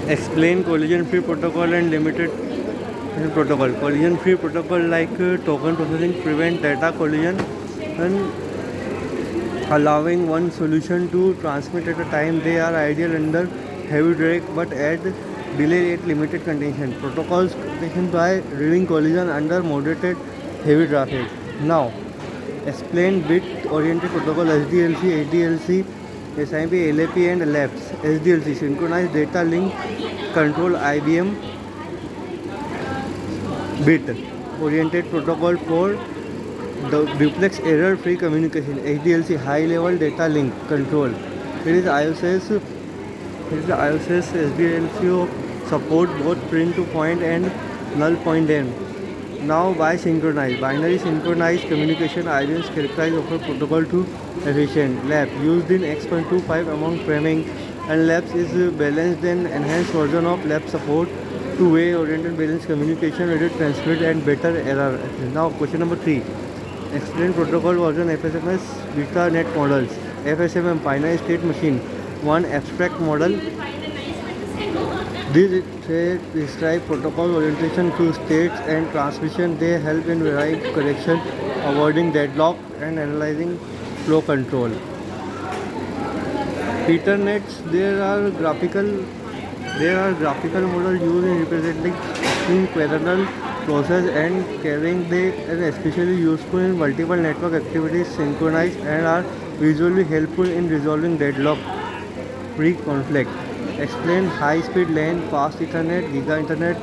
Explain collision-free protocol and limited protocol. Collision-free protocol like token processing prevent data collision and allowing one solution to transmit at a time. They are ideal under heavy traffic but add delay at limited condition. Protocols condition by reading collision under moderated heavy traffic. Now, explain bit-oriented protocol SDLC, ADLC, SIP, LAP and LAPS. SDLC synchronized data link control IBM bit-oriented protocol for the duplex error-free communication. HDLC high-level data link control. It is iOS. SDLC support both print to point and null point end. Now by synchronized binary synchronized communication, IBM's characterized offer protocol to efficient. LAP used in X.25 among framing, and LAPS is a balanced and enhanced version of LAP support two-way oriented balanced communication, ready transmit and better error. Now question number 3. Explain protocol version FSMS beta net models. FSMM finite state machine. One abstract model. These describe protocol orientation to states and transmission. They help in variety correction, avoiding deadlock and analyzing flow control. Ethernets, there are graphical models used in representing in parallel process and carrying. They are especially useful in multiple network activities synchronized and are visually helpful in resolving deadlock pre-conflict. Explain high-speed LAN, fast Ethernet, Giga Internet,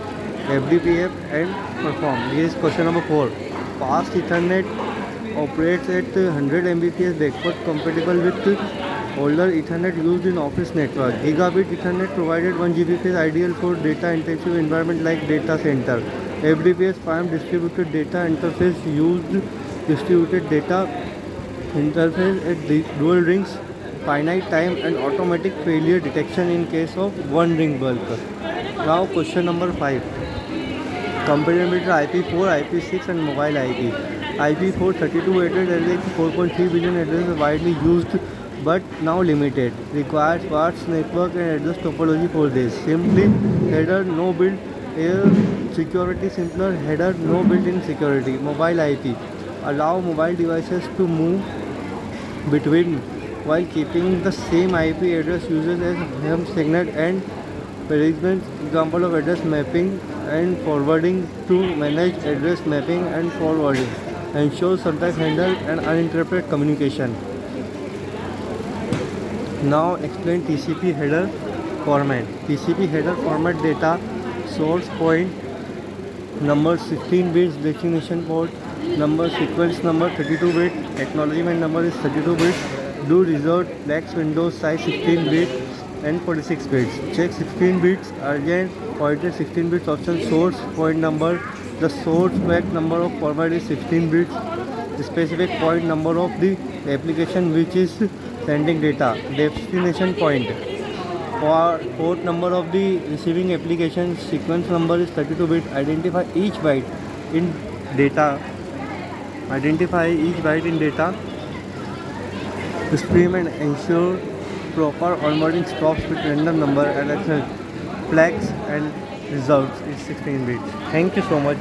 FDPF and perform. This is question number 4. Fast Ethernet operates at 100 Mbps backward compatible with older Ethernet used in office network. Gigabit Ethernet provided 1 Gbps ideal for data intensive environment like data center. FDPS PAM distributed data interface used distributed data interface at dual rings, finite time and automatic failure detection in case of one ring bulk. Now question number 5. Compatibility IP4, IP6 and mobile IP. IP4 32 address 4.3 billion addresses widely used but now limited. Requires sparse network and address topology for this. Simply header no build security, simpler header no built-in security. Mobile IP allow mobile devices to move between while keeping the same IP address. Uses as ham signet and management. Example of address mapping and forwarding to manage address mapping and forwarding. Ensures sometimes handle and uninterrupted communication. Now explain TCP header format. TCP header format data source point number 16 bits, destination port number, sequence number 32 bit, acknowledgement number is 32 bits. Do result flex windows size 16 bits and 46 bits. Check 16 bits urgent pointer 16 bits option. Source point number, the source back number of format is 16 bits. The specific point number of the application which is sending data. Destination point for port number of the receiving application. Sequence number is 32 bit. Identify each byte in data. Stream and ensure proper onboarding stops with random number and flags and results is 16 bits. Thank you so much.